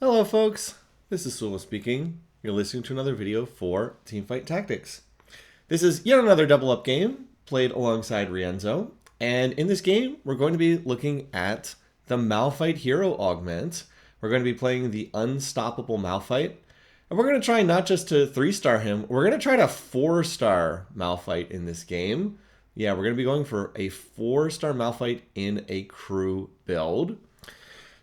Hello folks, this is Sula speaking. You're listening to another video for Teamfight Tactics. This is yet another double up game played alongside Rienzo, and in this game we're going to be looking at the Malphite hero augment. We're going to be playing the unstoppable Malphite, and we're going to try not just to 3-star him, we're going to try to 4-star Malphite in this game. Yeah, we're going to be going for a 4-star Malphite in a crew build.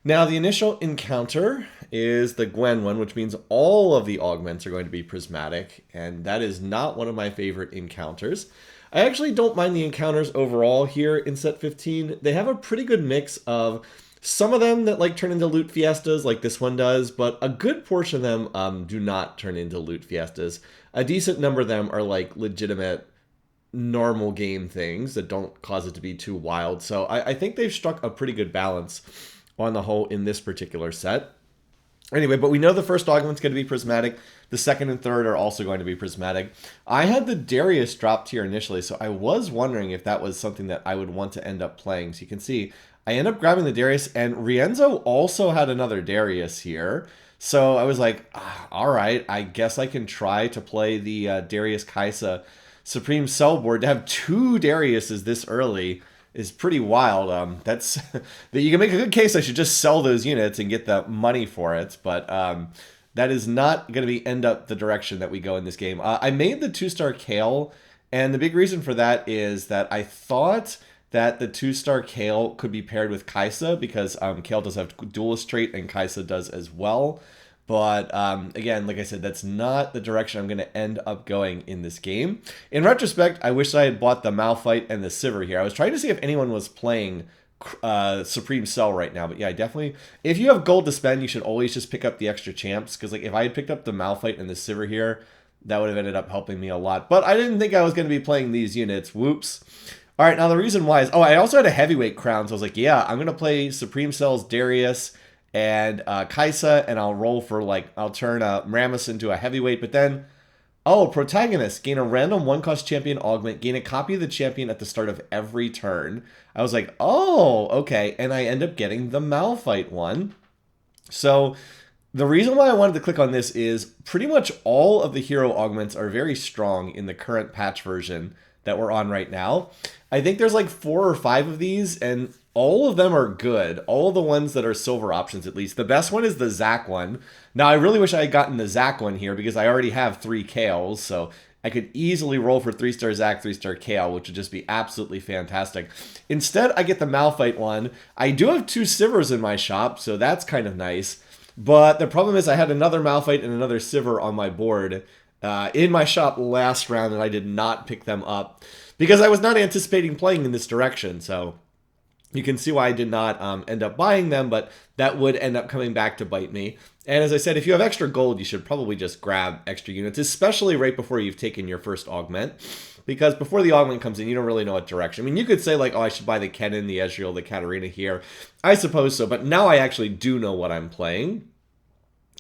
Now, the initial encounter is the Gwen one, which means all of the augments are going to be prismatic, and that is not one of my favorite encounters. I actually don't mind the encounters overall here in set 15. They have a pretty good mix of some of them that like turn into loot fiestas, like this one does, but a good portion of them do not turn into loot fiestas. A decent number of them are like legitimate normal game things that don't cause it to be too wild. So I think they've struck a pretty good balance on the whole in this particular set. Anyway, but we know the first augment's going to be prismatic. The second and third are also going to be prismatic. I had the Darius dropped here initially, so I was wondering if that was something that I would want to end up playing. So you can see, I end up grabbing the Darius, and Rienzo also had another Darius here. So I was like, all right, I guess I can try to play the Darius Kaisa Supreme Cell board. To have two Dariuses this early is pretty wild. That's that you can make a good case I should just sell those units and get the money for it, but that is not going to be end up the direction that we go in this game. I made the 2-star Kale, and the big reason for that is that I thought that the 2-star Kale could be paired with Kaisa because Kale does have duelist trait and Kaisa does as well. But again, like I said, that's not the direction I'm going to end up going in this game. In retrospect, I wish I had bought the Malphite and the Sivir here. I was trying to see if anyone was playing Supreme Cell right now. But yeah, definitely, if you have gold to spend, you should always just pick up the extra champs. Because like if I had picked up the Malphite and the Sivir here, that would have ended up helping me a lot. But I didn't think I was going to be playing these units. Whoops. All right, now the reason why is, I also had a heavyweight crown. So I was like, yeah, I'm going to play Supreme Cell's Darius and Kaisa, and I'll roll for I'll turn Rammus into a heavyweight, but then, protagonist, gain a random 1-cost champion augment, gain a copy of the champion at the start of every turn. I was like, oh, okay, and I end up getting the Malphite one. So the reason why I wanted to click on this is pretty much all of the hero augments are very strong in the current patch version that we're on right now. I think there's like 4 or 5 of these, and all of them are good. All the ones that are silver options, at least. The best one is the Zac one. Now, I really wish I had gotten the Zac one here because I already have 3 Kales, so I could easily roll for 3-star Zac, 3-star Kale, which would just be absolutely fantastic. Instead, I get the Malphite one. I do have 2 Sivers in my shop, so that's kind of nice. But the problem is I had another Malphite and another Sivir on my board in my shop last round, and I did not pick them up because I was not anticipating playing in this direction, so you can see why I did not end up buying them, but that would end up coming back to bite me. And as I said, if you have extra gold, you should probably just grab extra units, especially right before you've taken your first augment. Because before the augment comes in, you don't really know what direction. I mean, you could say like, oh, I should buy the Kennen, the Ezreal, the Katarina here. I suppose so, but now I actually do know what I'm playing.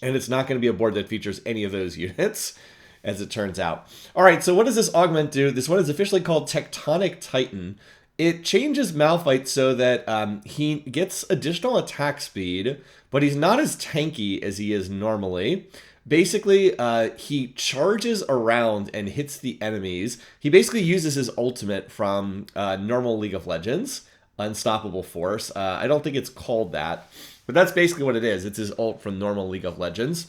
And it's not going to be a board that features any of those units, as it turns out. All right, so what does this augment do? This one is officially called Tectonic Titan. It changes Malphite so that he gets additional attack speed, but he's not as tanky as he is normally. Basically, he charges around and hits the enemies. He basically uses his ultimate from normal League of Legends, Unstoppable Force. I don't think it's called that, but that's basically what it is. It's his ult from normal League of Legends.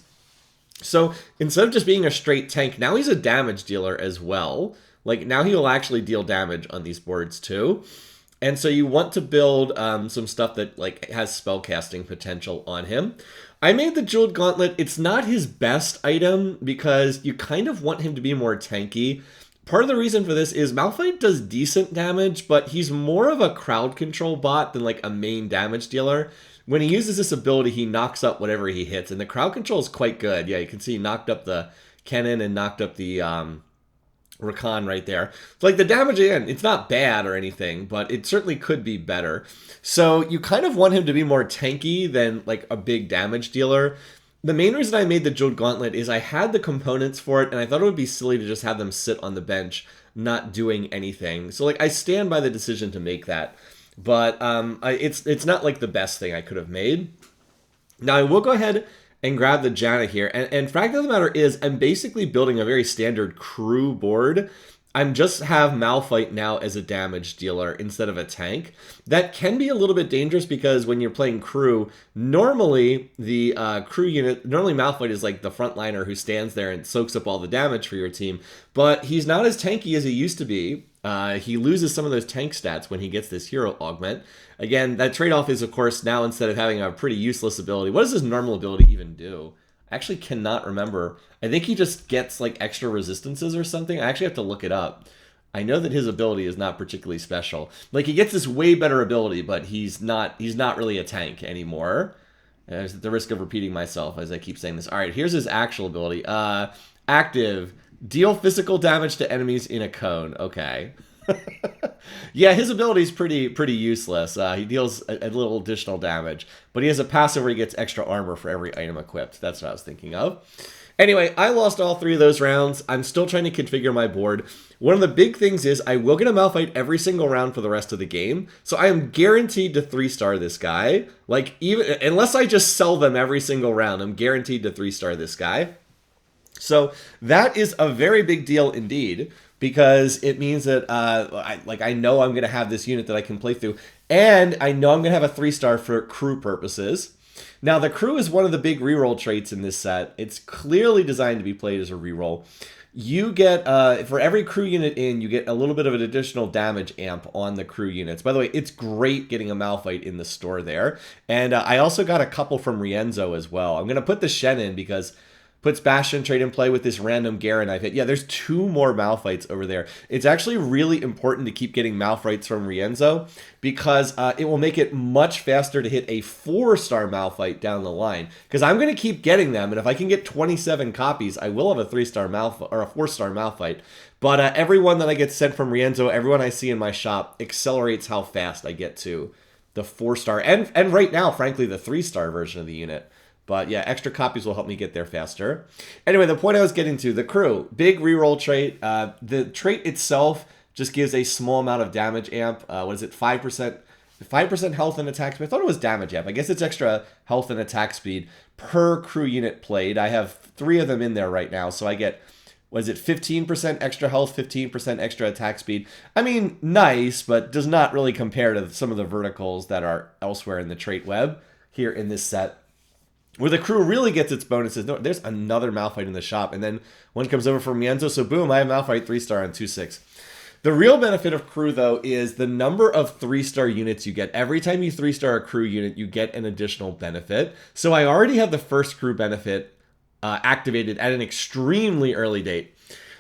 So instead of just being a straight tank, now he's a damage dealer as well. Like, now he will actually deal damage on these boards, too. And so you want to build some stuff that, like, has spellcasting potential on him. I made the Jeweled Gauntlet. It's not his best item because you kind of want him to be more tanky. Part of the reason for this is Malphite does decent damage, but he's more of a crowd control bot than, like, a main damage dealer. When he uses this ability, he knocks up whatever he hits, and the crowd control is quite good. Yeah, you can see he knocked up the Kennen and knocked up the Rakan right there. Like, the damage, again, it's not bad or anything, but it certainly could be better. So you kind of want him to be more tanky than like a big damage dealer. The main reason I made the Jeweled Gauntlet is I had the components for it, and I thought it would be silly to just have them sit on the bench not doing anything. So like, I stand by the decision to make that. But it's not like the best thing I could have made. Now I will go ahead and grab the Janna here. And fact of the matter is, I'm basically building a very standard crew board. I'm just have Malphite now as a damage dealer instead of a tank. That can be a little bit dangerous because when you're playing crew, normally the crew unit, normally Malphite is like the frontliner who stands there and soaks up all the damage for your team, but he's not as tanky as he used to be. He loses some of those tank stats when he gets this hero augment. Again, that trade-off is, of course, now instead of having a pretty useless ability, what does his normal ability even do? I actually cannot remember. I think he just gets like extra resistances or something. I actually have to look it up. I know that his ability is not particularly special. Like, he gets this way better ability, but he's not really a tank anymore. There's the risk of repeating myself as I keep saying this. All right, here's his actual ability. Active. Deal physical damage to enemies in a cone. Okay. Yeah, his ability is pretty useless. He deals a little additional damage, but he has a passive where he gets extra armor for every item equipped. That's what I was thinking of. Anyway, I lost all 3 of those rounds. I'm still trying to configure my board. One of the big things is I will get a Malphite every single round for the rest of the game, so I am guaranteed to 3-star this guy. Like, even unless I just sell them every single round, I'm guaranteed to 3-star this guy. So that is a very big deal indeed, because it means that I know I'm going to have this unit that I can play through, and I know I'm going to have a 3-star for crew purposes. Now, the crew is one of the big reroll traits in this set. It's clearly designed to be played as a reroll. You get, for every crew unit in, you get a little bit of an additional damage amp on the crew units. By the way, it's great getting a Malphite in the store there. And I also got a couple from Rienzo as well. I'm going to put the Shen in because puts Bastion trade in play with this random Garen I've hit. Yeah, there's 2 more Malphites over there. It's actually really important to keep getting Malphites from Rienzo because it will make it much faster to hit a 4-star Malphite down the line. Because I'm going to keep getting them, and if I can get 27 copies, I will have a 3-star Malphite or a 4-star Malphite. But everyone that I get sent from Rienzo, everyone I see in my shop, accelerates how fast I get to the 4-star and right now, frankly, the 3-star version of the unit. But yeah, extra copies will help me get there faster. Anyway, the point I was getting to, the crew. Big reroll trait. The trait itself just gives a small amount of damage amp. What is it? 5%? 5% health and attack speed. I thought it was damage amp. I guess it's extra health and attack speed per crew unit played. I have 3 of them in there right now, so I get, what is it, 15% extra health, 15% extra attack speed. I mean, nice, but does not really compare to some of the verticals that are elsewhere in the trait web here in this set. Where the crew really gets its bonuses. No, there's another Malphite in the shop, and then one comes over from Rienzo, so boom, I have Malphite 3-star on 2/6. The real benefit of crew, though, is the number of 3-star units you get. Every time you 3-star a crew unit, you get an additional benefit. So I already have the first crew benefit activated at an extremely early date.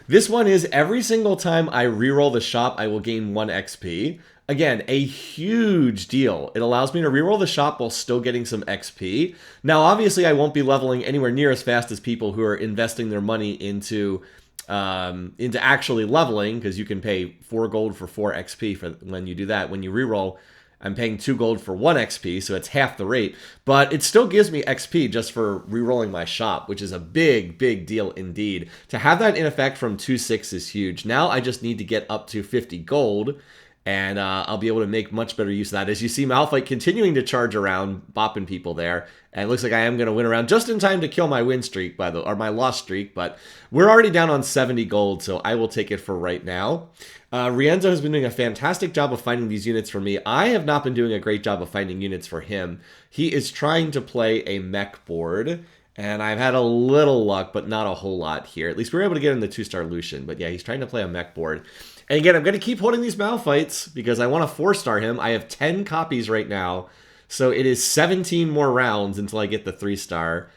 This one is every single time I reroll the shop, I will gain 1 XP. Again, a huge deal. It allows me to reroll the shop while still getting some XP. Now, obviously, I won't be leveling anywhere near as fast as people who are investing their money into actually leveling, because you can pay 4 gold for 4 XP for when you do that. When you reroll, I'm paying 2 gold for 1 XP, so it's half the rate. But it still gives me XP just for rerolling my shop, which is a big, big deal indeed. To have that in effect from 2/6 is huge. Now I just need to get up to 50 gold, and I'll be able to make much better use of that. As you see, Malphite continuing to charge around, bopping people there. And it looks like I am going to win around just in time to kill my win streak, or my loss streak. But we're already down on 70 gold, so I will take it for right now. Rienzo has been doing a fantastic job of finding these units for me. I have not been doing a great job of finding units for him. He is trying to play a mech board, and I've had a little luck, but not a whole lot here. At least we were able to get in the 2-star Lucian. But yeah, he's trying to play a mech board. And again, I'm going to keep holding these Malphites because I want to 4-star him. I have 10 copies right now. So it is 17 more rounds until I get the 3-star.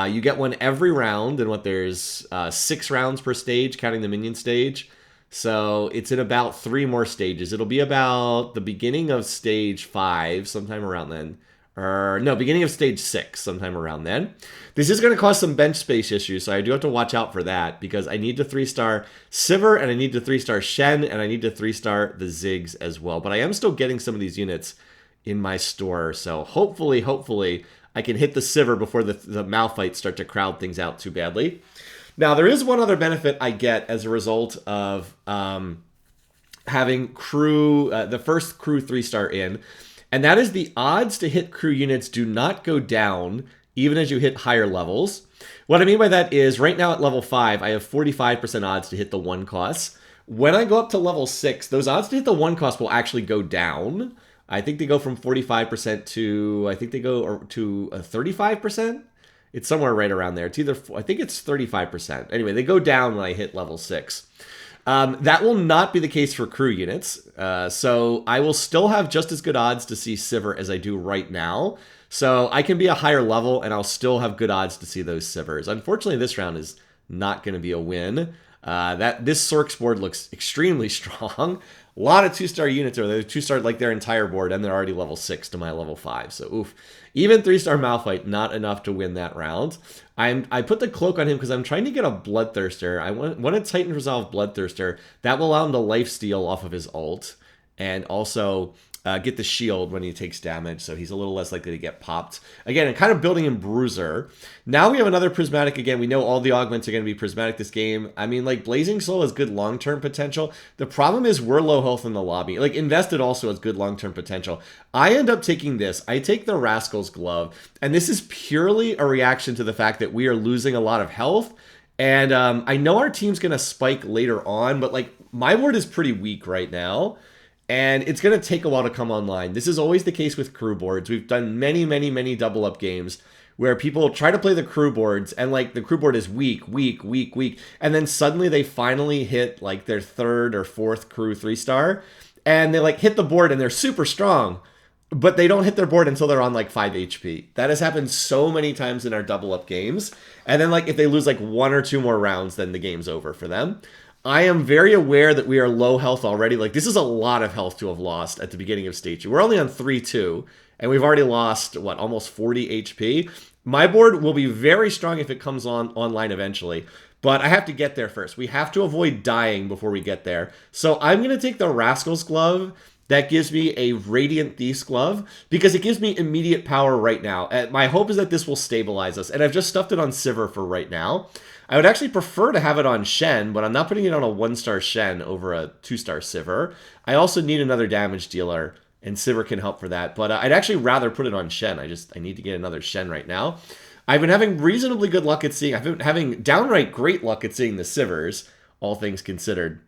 You get one every round, and there's 6 rounds per stage, counting the minion stage. So it's in about 3 more stages. It'll be about the beginning of stage 5, sometime around then. Or no, beginning of stage 6, sometime around then. This is going to cause some bench space issues, so I do have to watch out for that, because I need to 3-star Sivir, and I need to 3-star Shen, and I need to 3-star the Ziggs as well. But I am still getting some of these units in my store, so hopefully I can hit the Sivir before the Malphites start to crowd things out too badly. Now, there is one other benefit I get as a result of having crew, the first crew 3-star in, and that is the odds to hit crew units do not go down even as you hit higher levels. What I mean by that is right now at level 5, I have 45% odds to hit the 1 cost. When I go up to level 6, those odds to hit the 1 cost will actually go down. I think they go from 45% to, I think they go to 35%. It's somewhere right around there. It's either, I think it's 35%. Anyway, they go down when I hit level 6. That will not be the case for crew units. So I will still have just as good odds to see Sivir as I do right now. So I can be a higher level and I'll still have good odds to see those Sivers. Unfortunately, this round is not going to be a win. This Sorks board looks extremely strong. A lot of 2-star units are there. 2-star like their entire board, and they're already level 6 to my level 5. So oof. Even 3-star Malphite, not enough to win that round. I put the cloak on him because I'm trying to get a Bloodthirster. I want a Titan Resolve Bloodthirster. That will allow him to lifesteal off of his ult. And also get the shield when he takes damage, so he's a little less likely to get popped. Again, I'm kind of building in Bruiser. Now we have another Prismatic again. We know all the augments are going to be Prismatic this game. I mean, like, Blazing Soul has good long-term potential. The problem is we're low health in the lobby. Like, Invested also has good long-term potential. I end up taking this. I take the Rascal's Glove, and this is purely a reaction to the fact that we are losing a lot of health. And I know our team's going to spike later on, but, like, my board is pretty weak right now. And it's going to take a while to come online. This is always the case with crew boards. We've done many double up games where people try to play the crew boards and like the crew board is weak. And then suddenly they finally hit like their 3rd or 4th crew 3-star and they like hit the board and they're super strong, but they don't hit their board until they're on like 5 HP. That has happened so many times in our double up games. And then like if they lose like 1 or 2 more rounds, then the game's over for them. I am very aware that we are low health already. Like, this is a lot of health to have lost at the beginning of stage 2. We're only on 3-2, and we've already lost, what, almost 40 HP? My board will be very strong if it comes online eventually, but I have to get there first. We have to avoid dying before we get there. So I'm going to take the Rascal's Glove. That gives me a Radiant Thief's Glove because it gives me immediate power right now. My hope is that this will stabilize us, and I've just stuffed it on Sivir for right now. I would actually prefer to have it on Shen, but I'm not putting it on a 1-star Shen over a 2-star Sivir. I also need another damage dealer, and Sivir can help for that. But I'd actually rather put it on Shen. I need to get another Shen right now. I've been having reasonably good luck at seeing... I've been having downright great luck at seeing the Sivers, all things considered.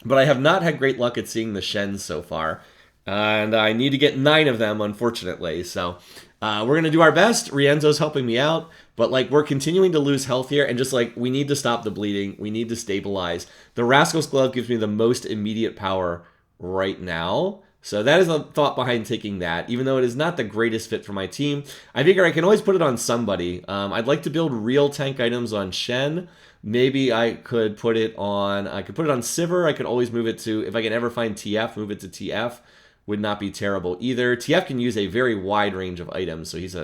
But I have not had great luck at seeing the Shens so far. And I need to get 9 of them, unfortunately. So we're going to do our best. Rienzo's helping me out. But, like, we're continuing to lose health here. And just, like, we need to stop the bleeding. We need to stabilize. The Rascal's Glove gives me the most immediate power right now. So that is the thought behind taking that. Even though it is not the greatest fit for my team, I figure I can always put it on somebody. I'd like to build real tank items on Shen. Maybe I could put it on... I could put it on Sivir. I could always move it to... If I can ever find TF, move it to TF. Would not be terrible either. TF can use a very wide range of items, so he's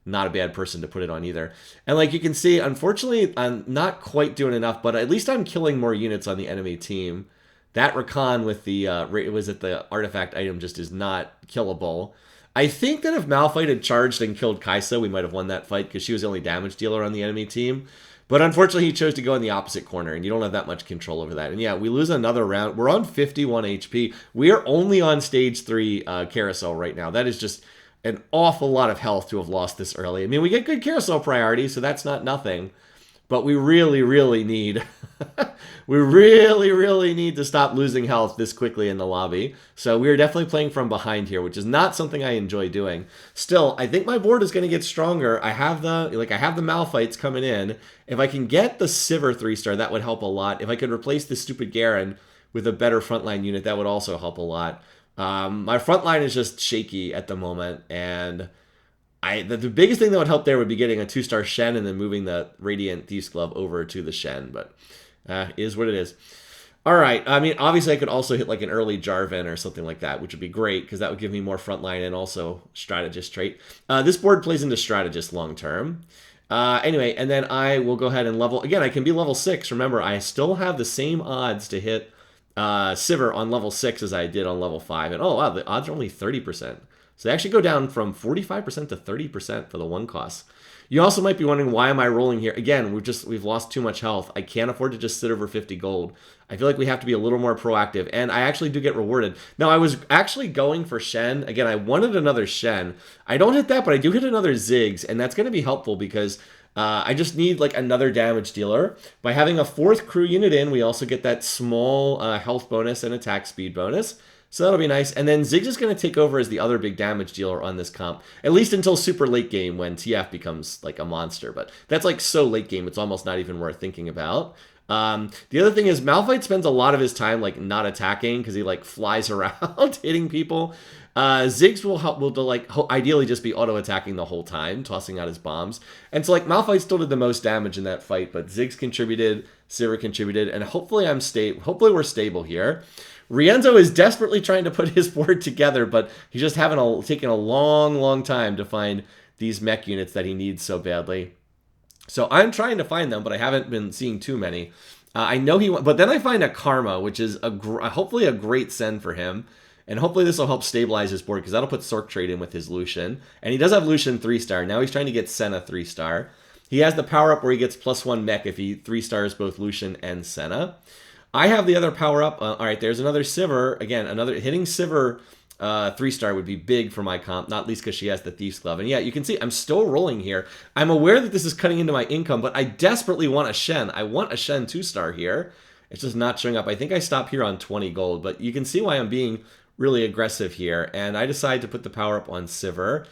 not a bad person to put it on either. And like you can see, unfortunately, I'm not quite doing enough, but at least I'm killing more units on the enemy team. That Rakan with the the artifact item just is not killable. I think that if Malphite had charged and killed Kaisa, we might have won that fight because she was the only damage dealer on the enemy team. But unfortunately, he chose to go in the opposite corner, and you don't have that much control over that. And yeah, we lose another round. We're on 51 HP. We are only on stage 3 carousel right now. That is just an awful lot of health to have lost this early. I mean, we get good carousel priority, so that's not nothing. But we really need... we really need to stop losing health this quickly in the lobby. So we are definitely playing from behind here, which is not something I enjoy doing. Still, I think my board is going to get stronger. I have the Malphites coming in. If I can get the Sivir 3-star, that would help a lot. If I could replace the stupid Garen with a better frontline unit, that would also help a lot. My frontline is just shaky at the moment, and the biggest thing that would help there would be getting a 2-star Shen and then moving the Radiant Thief's Glove over to the Shen, but is what it is. All right, I mean, obviously I could also hit like an early Jarvan or something like that, which would be great because that would give me more frontline and also strategist trait. This board plays into strategist long term. Anyway, and then I will go ahead and level. Again, I can be level 6. Remember, I still have the same odds to hit Sivir on level 6 as I did on level 5. And oh, wow, the odds are only 30%. So they actually go down from 45% to 30% for the 1 cost. You also might be wondering, why am I rolling here? Again, we've lost too much health. I can't afford to just sit over 50 gold. I feel like we have to be a little more proactive, and I actually do get rewarded. Now, I was actually going for Shen. Again, I wanted another Shen. I don't hit that, but I do hit another Ziggs, and that's going to be helpful because I just need like another damage dealer. By having a 4th crew unit in, we also get that small health bonus and attack speed bonus. So that'll be nice. And then Ziggs is going to take over as the other big damage dealer on this comp, at least until super late game when TF becomes like a monster. But that's like so late game, it's almost not even worth thinking about. The other thing is Malphite spends a lot of his time like not attacking because he like flies around hitting people. Ziggs will like ideally just be auto attacking the whole time, tossing out his bombs. And so like Malphite still did the most damage in that fight, but Ziggs contributed, Sivir contributed, and hopefully hopefully we're stable here. Rienzo is desperately trying to put his board together, but he's just taking a long time to find these mech units that he needs so badly. So I'm trying to find them, but I haven't been seeing too many. I know but then I find a Karma, which is hopefully a great send for him. And hopefully this will help stabilize his board, because that'll put Sork Trade in with his Lucian. And he does have Lucian 3-star. Now he's trying to get Senna 3-star. He has the power-up where he gets +1 mech if he 3-stars both Lucian and Senna. I have the other power-up. All right, there's another Sivir. Again, hitting Sivir 3-star would be big for my comp, not least because she has the Thief's Glove. And yeah, you can see I'm still rolling here. I'm aware that this is cutting into my income, but I desperately want a Shen. I want a Shen 2-star here. It's just not showing up. I think I stop here on 20 gold, but you can see why I'm being really aggressive here. And I decide to put the power-up on Sivir,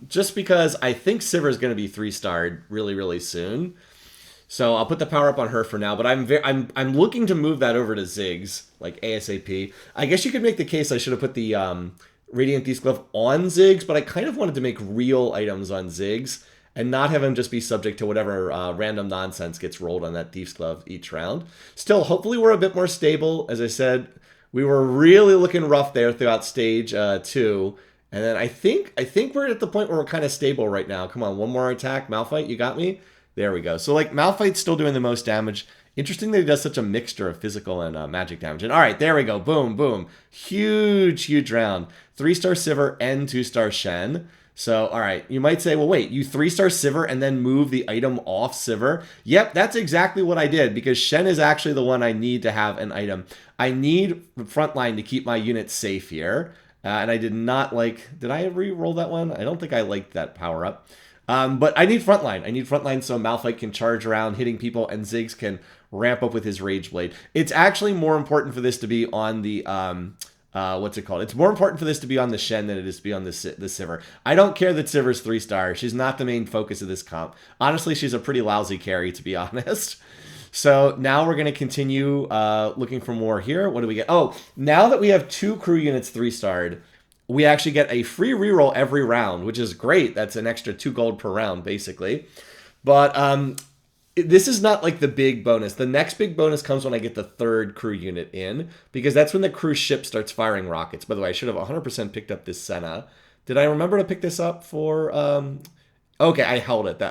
just because I think Sivir is going to be 3-starred really soon. So I'll put the power up on her for now, but I'm looking to move that over to Ziggs, like ASAP. I guess you could make the case I should have put the Radiant Thief's Glove on Ziggs, but I kind of wanted to make real items on Ziggs and not have him just be subject to whatever random nonsense gets rolled on that Thief's Glove each round. Still, hopefully we're a bit more stable. As I said, we were really looking rough there throughout stage 2. And then I think we're at the point where we're kind of stable right now. Come on, one more attack. Malphite, you got me? There we go. So, like, Malphite's still doing the most damage. Interesting that he does such a mixture of physical and magic damage. And, all right, there we go. Boom, boom. Huge round. 3-star Sivir and 2-star Shen. So, all right, you might say, well, wait, you 3-star Sivir and then move the item off Sivir? Yep, that's exactly what I did, because Shen is actually the one I need to have an item. I need frontline to keep my units safe here. And I did not like... Did I re-roll that one? I don't think I liked that power-up. But I need frontline. I need frontline so Malphite can charge around hitting people and Ziggs can ramp up with his Rage Blade. It's actually more important for this to be on the, what's it called? It's more important for this to be on the Shen than it is to be on the Sivir. I don't care that Sivir's 3-star. She's not the main focus of this comp. Honestly, she's a pretty lousy carry, to be honest. So now we're going to continue looking for more here. What do we get? Oh, now that we have 2 crew units 3-starred, we actually get a free reroll every round, which is great. That's an extra 2 gold per round, basically. But this is not like the big bonus. The next big bonus comes when I get the 3rd crew unit in, because that's when the cruise ship starts firing rockets. By the way, I should have 100% picked up this Senna. Did I remember to pick this up for... Okay, I held it.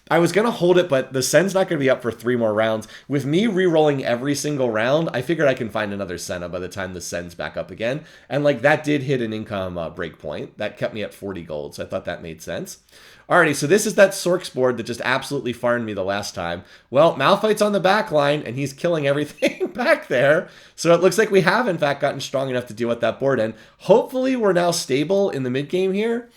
I was going to hold it, but the Sen's not going to be up for 3 more rounds. With me re-rolling every single round, I figured I can find another Senna by the time the Sen's back up again. And like that did hit an income breakpoint. That kept me at 40 gold, so I thought that made sense. Alrighty, so this is that Sork's board that just absolutely farmed me the last time. Well, Malphite's on the back line, and he's killing everything back there. So it looks like we have, in fact, gotten strong enough to deal with that board. And hopefully we're now stable in the mid-game here.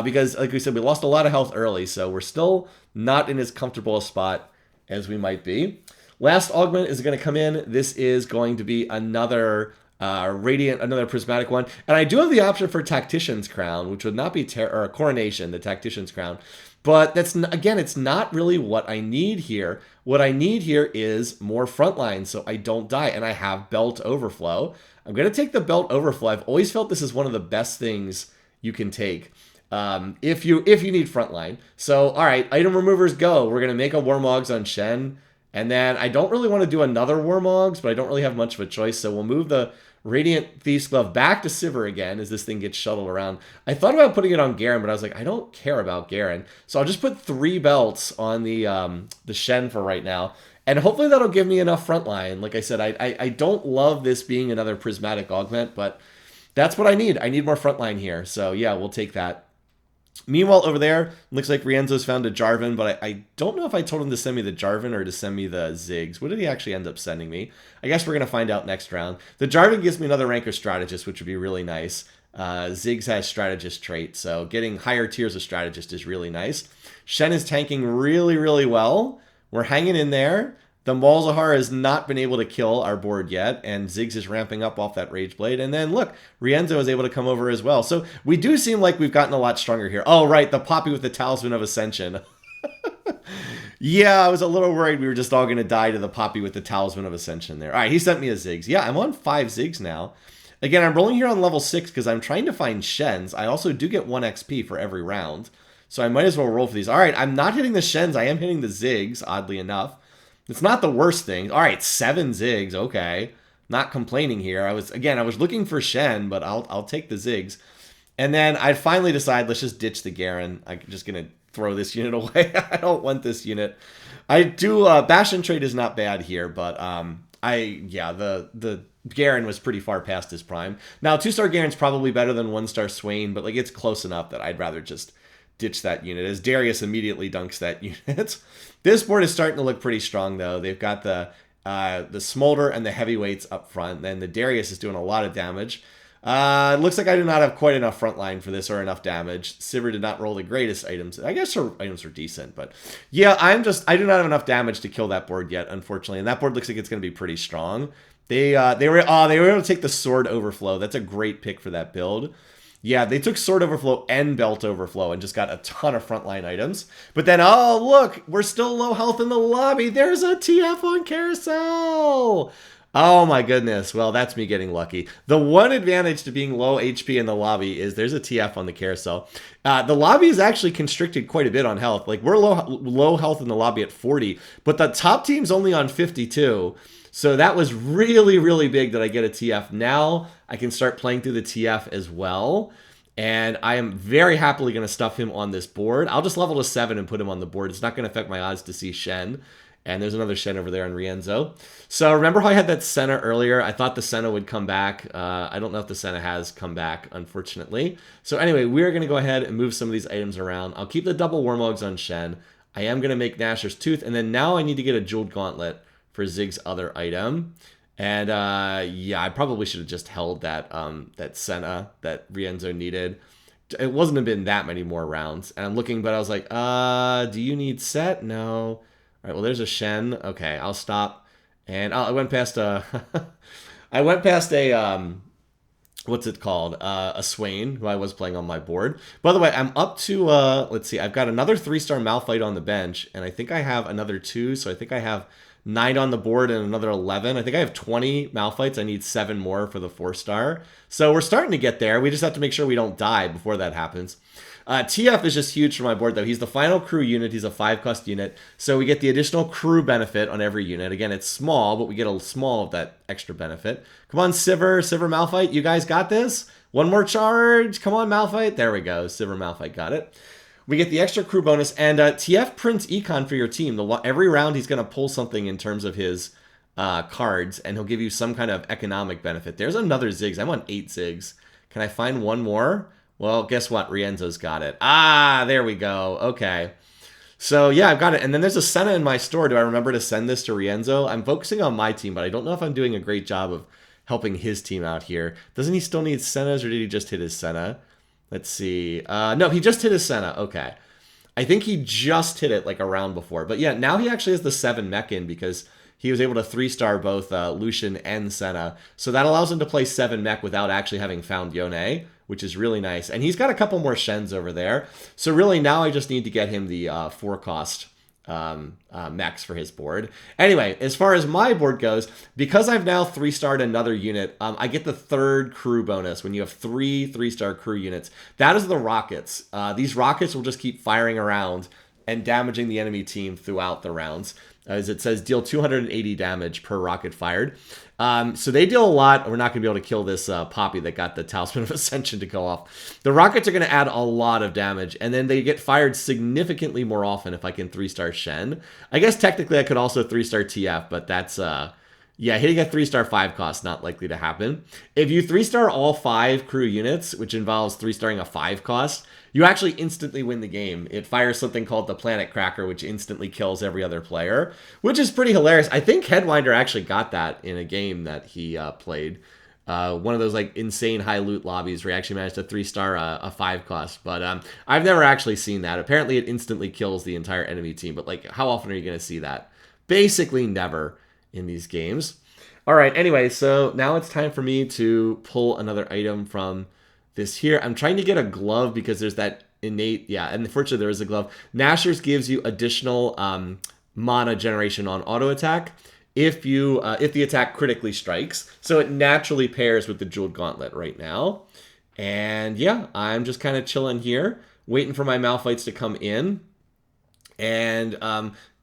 Because, like we said, we lost a lot of health early, so we're still not in as comfortable a spot as we might be. Last augment is going to come in. This is going to be another another prismatic one. And I do have the option for Tactician's Crown, which would not be or Coronation, the Tactician's Crown. But that's, again, it's not really what I need here. What I need here is more frontline so I don't die. And I have Belt Overflow. I'm going to take the Belt Overflow. I've always felt this is one of the best things you can take. If you need frontline. So, all right, item removers go. We're going to make a Warmogs on Shen. And then I don't really want to do another Warmogs, but I don't really have much of a choice. So we'll move the Radiant Thief's Glove back to Sivir again as this thing gets shuttled around. I thought about putting it on Garen, but I was like, I don't care about Garen. So I'll just put 3 belts on the Shen for right now. And hopefully that'll give me enough frontline. Like I said, I don't love this being another prismatic augment, but that's what I need. I need more frontline here. So yeah, we'll take that. Meanwhile, over there, looks like Rienzo's found a Jarvan, but I don't know if I told him to send me the Jarvan or to send me the Ziggs. What did he actually end up sending me? I guess we're going to find out next round. The Jarvan gives me another rank of Strategist, which would be really nice. Ziggs has Strategist trait, so getting higher tiers of Strategist is really nice. Shen is tanking really, really well. We're hanging in there. The Malzahar has not been able to kill our board yet, and Ziggs is ramping up off that Rage Blade. And then, look, Rienzo is able to come over as well. So we do seem like we've gotten a lot stronger here. Oh, right, the Poppy with the Talisman of Ascension. Yeah, I was a little worried we were just all going to die to the Poppy with the Talisman of Ascension there. All right, he sent me a Ziggs. Yeah, I'm on 5 Ziggs now. Again, I'm rolling here on level 6 because I'm trying to find Shens. I also do get 1 XP for every round, so I might as well roll for these. All right, I'm not hitting the Shens. I am hitting the Ziggs, oddly enough. It's not the worst thing. All right, 7 Ziggs. Okay, not complaining here. I was looking for Shen, but I'll take the Ziggs. And then I finally decide, let's just ditch the Garen. I'm just gonna throw this unit away. I don't want this unit. I do Bastion trade is not bad here, but the Garen was pretty far past his prime. Now 2-star Garen's probably better than 1-star Swain, but like it's close enough that I'd rather just ditch that unit, as Darius immediately dunks that unit. This board is starting to look pretty strong, though. They've got the Smolder and the heavyweights up front. Then the Darius is doing a lot of damage. It looks like I do not have quite enough frontline for this or enough damage. Sivir did not roll the greatest items. I guess her items are decent, but yeah, I do not have enough damage to kill that board yet, unfortunately. And that board looks like it's going to be pretty strong. They were able to take the Sword Overflow. That's a great pick for that build. Yeah, they took Sword Overflow and Belt Overflow and just got a ton of frontline items. But then, oh, look, we're still low health in the lobby. There's a TF on Carousel. Oh, my goodness. Well, that's me getting lucky. The one advantage to being low HP in the lobby is there's a TF on the Carousel. The lobby is actually constricted quite a bit on health. Like, we're low health in the lobby at 40, but the top team's only on 52. So that was really, really big that I get a TF. Now I can start playing through the TF as well. And I am very happily going to stuff him on this board. I'll just level to 7 and put him on the board. It's not going to affect my odds to see Shen. And there's another Shen over there on Rienzo. So remember how I had that Senna earlier? I thought the Senna would come back. I don't know if the Senna has come back, unfortunately. So anyway, we're going to go ahead and move some of these items around. I'll keep the double Wormogs on Shen. I am going to make Nashor's Tooth. And then now I need to get a Jeweled Gauntlet for Zig's other item. And yeah, I probably should have just held that that Senna that Rienzo needed. It wasn't have been that many more rounds. And I'm looking, but I was like, do you need set? No. All right, well, there's a Shen. Okay, I'll stop. And I went past a I went past a what's it called? A Swain, who I was playing on my board. By the way, I'm up to let's see, I've got another 3-star Malphite on the bench, and I think I have another 2, so I think I have 9 on the board and another 11. I think I have 20 Malphites. I need 7 more for the 4-star. So we're starting to get there. We just have to make sure we don't die before that happens. TF is just huge for my board, though. He's the final crew unit. He's a 5-cost unit. So we get the additional crew benefit on every unit. Again, it's small, but we get a small of that extra benefit. Come on, Sivir Malphite. You guys got this? One more charge. Come on, Malphite. There we go. Sivir Malphite got it. We get the extra crew bonus, and TF prints econ for your team. Every round, he's going to pull something in terms of his cards, and he'll give you some kind of economic benefit. There's another Ziggs. I'm on 8 Ziggs. Can I find one more? Well, guess what? Rienzo's got it. Ah, there we go. Okay. So, yeah, I've got it. And then there's a Senna in my store. Do I remember to send this to Rienzo? I'm focusing on my team, but I don't know if I'm doing a great job of helping his team out here. Doesn't he still need Sennas, or did he just hit his Senna? Let's see. No, he just hit his Senna. Okay. I think he just hit it like a round before. But yeah, now he actually has the 7 mech in because he was able to 3-star both Lucian and Senna. So that allows him to play 7 mech without actually having found Yone, which is really nice. And he's got a couple more Shens over there. So really now I just need to get him the 4-cost mechs for his board. Anyway, as far as my board goes, because I've now 3-starred another unit, I get the 3rd crew bonus when you have 3 3-star crew units. That is the rockets. These rockets will just keep firing around and damaging the enemy team throughout the rounds. As it says, deal 280 damage per rocket fired. So they deal a lot. We're not going to be able to kill this Poppy that got the Talisman of Ascension to go off. The rockets are going to add a lot of damage, and then they get fired significantly more often if I can 3-star Shen. I guess technically I could also 3-star TF, but that's Yeah, hitting a 3-star 5 cost, not likely to happen. If you 3-star all 5 crew units, which involves 3-starring a 5 cost, you actually instantly win the game. It fires something called the Planet Cracker, which instantly kills every other player, which is pretty hilarious. I think Headwinder actually got that in a game that he played. One of those like insane high loot lobbies where he actually managed to 3-star a 5 cost. But I've never actually seen that. Apparently it instantly kills the entire enemy team. But like, how often are you going to see that? Basically never in these games. All right, anyway, so now it's time for me to pull another item from this here. I'm trying to get a glove because there's that innate, yeah, and unfortunately there is a glove. Nashor's gives you additional mana generation on auto attack if the attack critically strikes. So it naturally pairs with the Jeweled Gauntlet right now. And yeah, I'm just kind of chilling here, waiting for my Malphites to come in. And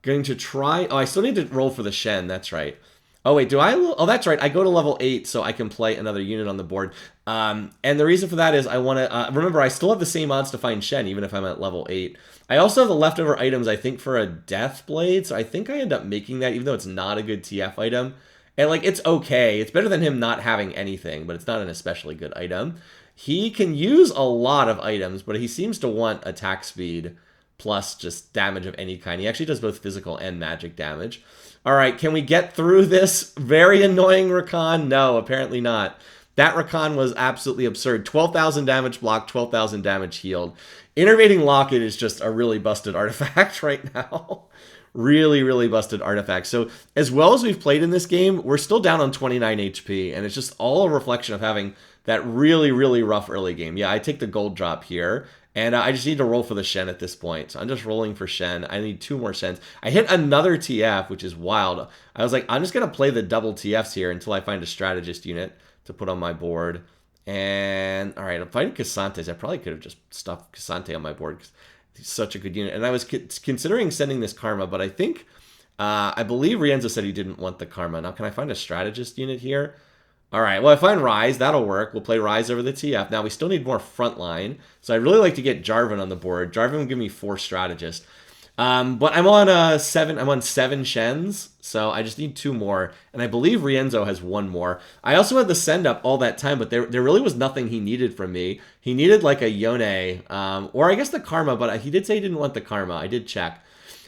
going to try... Oh, I still need to roll for the Shen. That's right. Oh, wait. Do I... Oh, that's right. I go to level 8 so I can play another unit on the board. And the reason for that is I want to... remember, I still have the same odds to find Shen, even if I'm at level 8. I also have the leftover items, I think, for a Death Blade. So I think I end up making that, even though it's not a good TF item. And, like, it's okay. It's better than him not having anything, but it's not an especially good item. He can use a lot of items, but he seems to want attack speed plus just damage of any kind. He actually does both physical and magic damage. All right, can we get through this very annoying Rakan? No, apparently not. That Rakan was absolutely absurd. 12,000 damage block, 12,000 damage healed. Innervating Locket is just a really busted artifact right now. Really, really busted artifact. So as well as we've played in this game, we're still down on 29 HP, and it's just all a reflection of having that really, really rough early game. Yeah, I take the gold drop here. And I just need to roll for the Shen at this point. So I'm just rolling for Shen. I need 2 more Shens. I hit another TF, which is wild. I was like, I'm just going to play the double TFs here until I find a strategist unit to put on my board. And, all right, I'm fighting Casantes. I probably could have just stuffed Casante on my board because he's such a good unit. And I was considering sending this Karma, but I think, I believe Rienzo said he didn't want the Karma. Now, can I find a strategist unit here? All right, well, I find Rise. That'll work. We'll play Rise over the TF. Now, we still need more frontline, so I'd really like to get Jarvan on the board. Jarvan will give me 4 strategists. But I'm on 7 Shens, so I just need 2 more. And I believe Rienzo has 1 more. I also had the send up all that time, but there really was nothing he needed from me. He needed like a Yone, or I guess the Karma, but he did say he didn't want the Karma. I did check.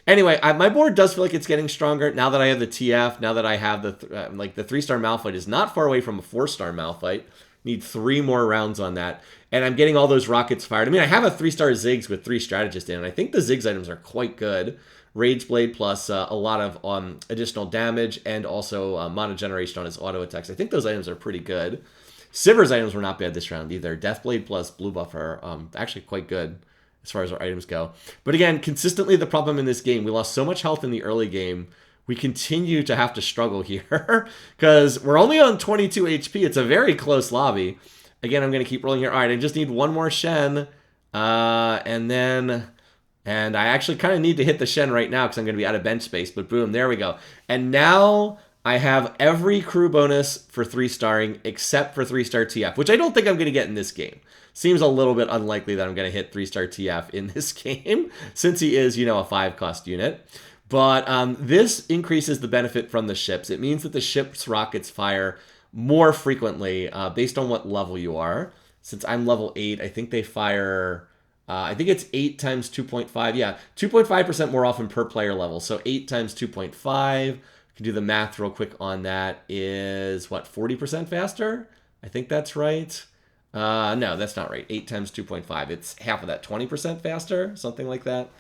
Anyway, my board does feel like it's getting stronger now that I have the TF, now that I have the 3-star Malphite is not far away from a 4-star Malphite. Need 3 more rounds on that. And I'm getting all those rockets fired. I mean, I have a 3-star Ziggs with 3 strategists in, and I think the Ziggs items are quite good. Rage Blade plus a lot of additional damage and also mana generation on his auto attacks. I think those items are pretty good. Sivir's items were not bad this round either. Death Blade plus Blue Buff are actually quite good as far as our items go. But again, consistently the problem in this game, we lost so much health in the early game, we continue to have to struggle here because we're only on 22 HP. It's a very close lobby. Again, I'm going to keep rolling here. All right, I just need 1 more Shen. And I actually kind of need to hit the Shen right now because I'm going to be out of bench space. But boom, there we go. And now I have every crew bonus for 3-starring except for 3-star TF, which I don't think I'm going to get in this game. Seems a little bit unlikely that I'm going to hit 3-star TF in this game since he is, you know, a 5-cost unit. But this increases the benefit from the ships. It means that the ship's rockets fire more frequently based on what level you are. Since I'm level 8, I think they fire... I think it's 8 times 2.5. Yeah, 2.5% more often per player level. So 8 times 2.5. I can do the math real quick on that. Is, what, 40% faster? I think that's right. No, that's not right. 8 times 2.5. It's half of that. 20% faster? Something like that.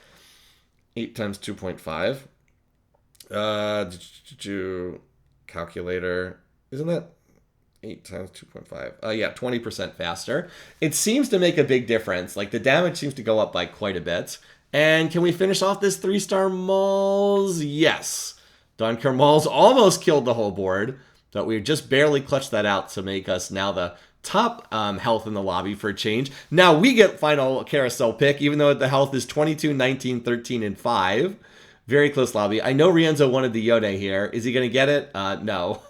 8 times 2.5. Calculator. Isn't that 8 times 2.5? Yeah, 20% faster. It seems to make a big difference. Like, the damage seems to go up by quite a bit. And can we finish off this 3-star Mauls? Yes. Donker Mauls almost killed the whole board, but we just barely clutched that out to make us now the top health in the lobby for a change. Now we get final carousel pick, even though the health is 22, 19, 13, and 5. Very close lobby. I know Rienzo wanted the Yone here. Is he going to get it? No.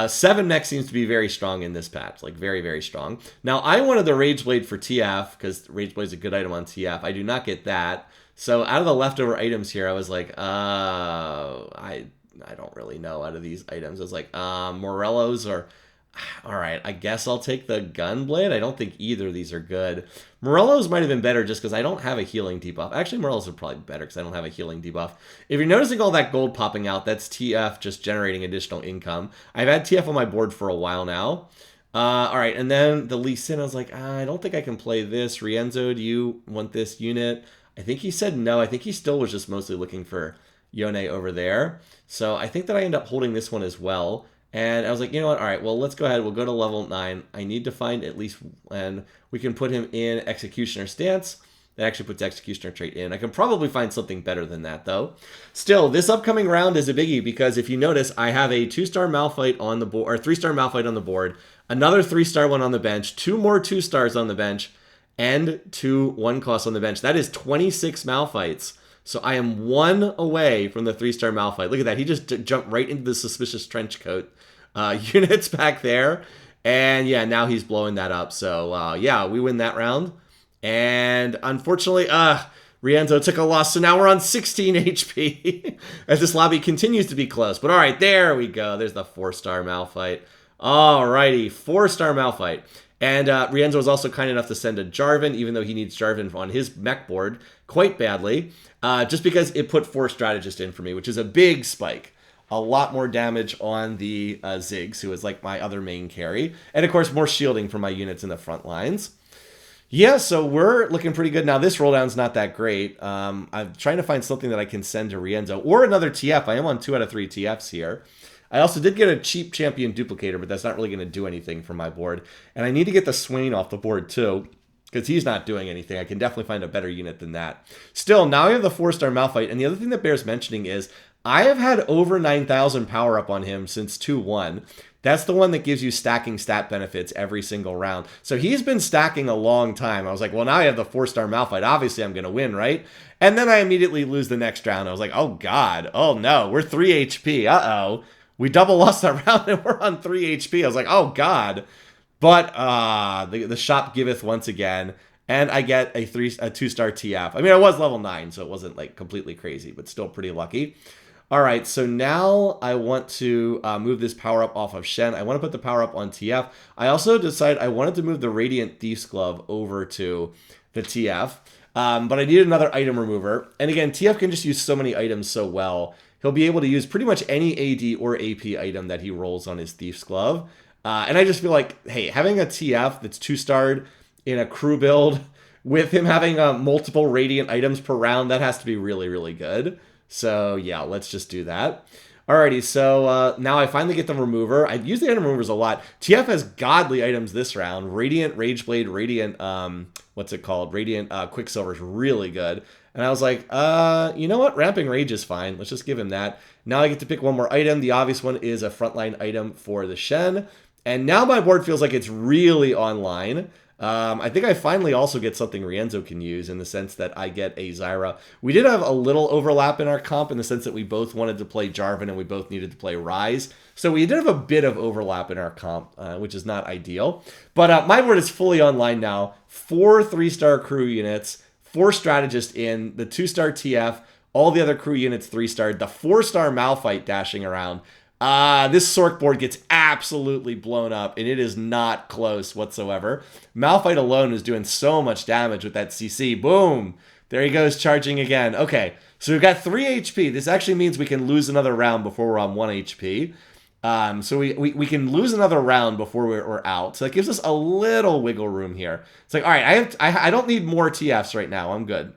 7 mech seems to be very strong in this patch. Like, very, very strong. Now, I wanted the Rage Blade for TF, because Rage Blade is a good item on TF. I do not get that. So, out of the leftover items here, I was like, I don't really know out of these items. It's like, Morello's or... All right, I guess I'll take the Gunblade. I don't think either of these are good. Morello's might have been better just because I don't have a healing debuff. Actually, Morello's are probably better because I don't have a healing debuff. If you're noticing all that gold popping out, that's TF just generating additional income. I've had TF on my board for a while now. All right, and then the Lee Sin, I was like, I don't think I can play this. Rienzo, do you want this unit? I think he said no. I think he still was just mostly looking for Yone over there. So I think that I end up holding this one as well. And I was like, you know what? All right, well, let's go ahead. We'll go to level 9. I need to find at least, and we can put him in Executioner stance. That actually puts Executioner trait in. I can probably find something better than that, though. Still, this upcoming round is a biggie because if you notice, I have a 2-star Malphite on the board, or 3-star Malphite on the board, another 3-star one on the bench, 2 more 2-stars on the bench, and 2 1-costs on the bench. That is 26 Malphites. So I am 1 away from the 3-star Malphite. Look at that. He just jumped right into the Suspicious Trenchcoat units back there. And yeah, now he's blowing that up. So yeah, we win that round. And unfortunately, Rienzo took a loss. So now we're on 16 HP as this lobby continues to be close. But all right, there we go. There's the 4-star Malphite. All righty, 4-star Malphite. And Rienzo was also kind enough to send a Jarvan, even though he needs Jarvan on his mech board quite badly, just because it put 4 Strategist in for me, which is a big spike. A lot more damage on the Ziggs, who is like my other main carry. And of course, more shielding for my units in the front lines. Yeah, so we're looking pretty good. Now, this rolldown's not that great. I'm trying to find something that I can send to Rienzo, or another TF. I am on 2 out of 3 TFs here. I also did get a cheap champion duplicator, but that's not really going to do anything for my board. And I need to get the Swain off the board too, because he's not doing anything. I can definitely find a better unit than that. Still, now I have the 4-star Malphite, and the other thing that bears mentioning is I have had over 9,000 power up on him since 2-1. That's the one that gives you stacking stat benefits every single round. So he's been stacking a long time. I was like, well, now I have the 4-star Malphite. Obviously, I'm going to win, right? And then I immediately lose the next round. I was like, oh, God. Oh, no. We're 3 HP. Uh-oh. We double lost that round and we're on 3 HP. I was like, oh, God. But the shop giveth once again. And I get a 2-star TF. I mean, I was level 9, so it wasn't like completely crazy, but still pretty lucky. All right, so now I want to move this power-up off of Shen. I want to put the power-up on TF. I also decided I wanted to move the Radiant Thief's Glove over to the TF, but I need another item remover. And again, TF can just use so many items so well. He'll be able to use pretty much any AD or AP item that he rolls on his Thief's Glove. And I just feel like, hey, having a TF that's 2-starred in a crew build with him having multiple Radiant items per round, that has to be really, really good. So yeah, let's just do that. Alrighty, so now I finally get the remover. I've used the item removers a lot. TF has godly items this round. Radiant Rageblade, Radiant, what's it called? Radiant Quicksilver is really good. And I was like, you know what? Ramping Rage is fine. Let's just give him that. Now I get to pick one more item. The obvious one is a frontline item for the Shen. And now my board feels like it's really online. I think I finally also get something Rienzo can use in the sense that I get a Zyra. We did have a little overlap in our comp in the sense that we both wanted to play Jarvan and we both needed to play Ryze. So we did have a bit of overlap in our comp, which is not ideal. But my board is fully online now. 4 3-star crew units, 4 strategists in, the 2-star TF, all the other crew units 3-starred, the 4-star Malphite dashing around. This Sork board gets absolutely blown up, and it is not close whatsoever. Malphite alone is doing so much damage with that CC. Boom! There he goes, charging again. Okay, so we've got 3 HP. This actually means we can lose another round before we're on 1 HP. So we can lose another round before we're out. So that gives us a little wiggle room here. It's like, all right, I don't need more TFs right now. I'm good.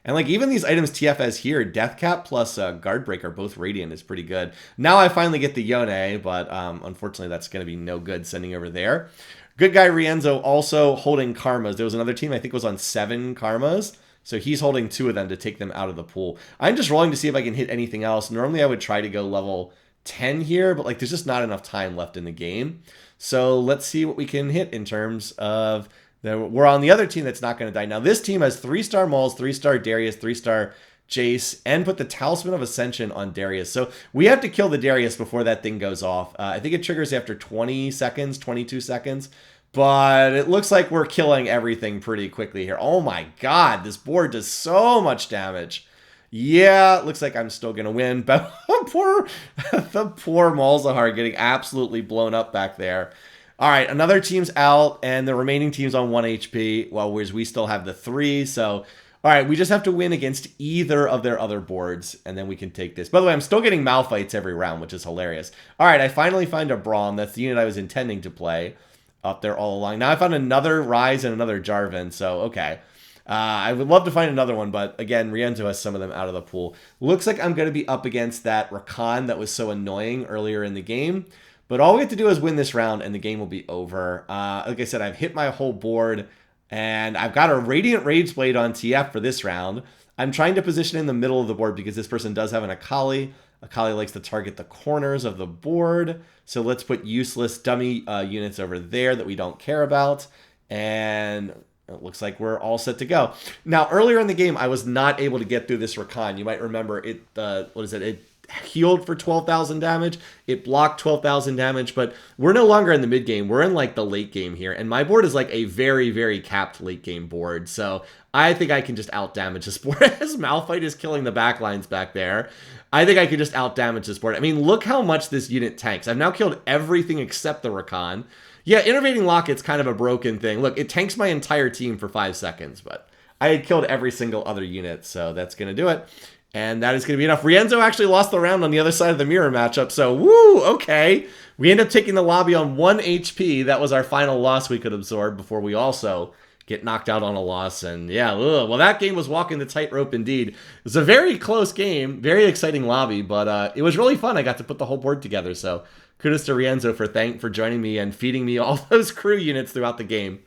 And like even these items TF has here, Deathcap plus Guardbreaker, both Radiant, is pretty good. Now I finally get the Yone, but unfortunately that's going to be no good sending over there. Good guy Rienzo also holding Karmas. There was another team I think was on 7 Karmas. So he's holding 2 of them to take them out of the pool. I'm just rolling to see if I can hit anything else. Normally I would try to go level 10 here, but like there's just not enough time left in the game. So let's see what we can hit in terms of... We're on the other team that's not going to die. Now, this team has 3-star Mauls, 3-star Darius, 3-star Jace, and put the Talisman of Ascension on Darius. So we have to kill the Darius before that thing goes off. I think it triggers after 20 seconds, 22 seconds. But it looks like we're killing everything pretty quickly here. Oh my god, this board does so much damage. Yeah, looks like I'm still going to win. But the poor Malzahar getting absolutely blown up back there. All right, another team's out, and the remaining team's on 1 HP, well, whereas we still have the 3. So, all right, we just have to win against either of their other boards, and then we can take this. By the way, I'm still getting Malphites every round, which is hilarious. All right, I finally find a Braum. That's the unit I was intending to play up there all along. Now I found another Rise and another Jarvan, so okay. I would love to find another one, but again, Rienzo has some of them out of the pool. Looks like I'm going to be up against that Rakan that was so annoying earlier in the game. But all we have to do is win this round, and the game will be over. Like I said, I've hit my whole board, and I've got a Radiant Rage Blade on TF for this round. I'm trying to position in the middle of the board because this person does have an Akali. Akali likes to target the corners of the board. So let's put useless dummy units over there that we don't care about. And it looks like we're all set to go. Now, earlier in the game, I was not able to get through this Rakan. You might remember it, it healed for 12,000 damage. It blocked 12,000 damage, but we're no longer in the mid game. We're in like the late game here. And my board is like a very, very capped late game board. So I think I can just out damage this board as Malphite is killing the backlines back there. I think I could just out damage this board. I mean, look how much this unit tanks. I've now killed everything except the Rakan. Yeah, Innervating Locket's kind of a broken thing. Look, it tanks my entire team for 5 seconds, but I had killed every single other unit, so that's going to do it. And that is going to be enough. Rienzo actually lost the round on the other side of the mirror matchup, so woo, okay. We end up taking the lobby on 1 HP. That was our final loss we could absorb before we also get knocked out on a loss. And yeah, well, that game was walking the tightrope indeed. It was a very close game, very exciting lobby, but it was really fun. I got to put the whole board together, so kudos to Rienzo for joining me and feeding me all those crew units throughout the game.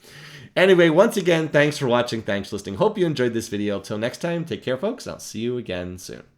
Anyway, once again, thanks for watching. Thanks for listening. Hope you enjoyed this video. Till next time, take care, folks. I'll see you again soon.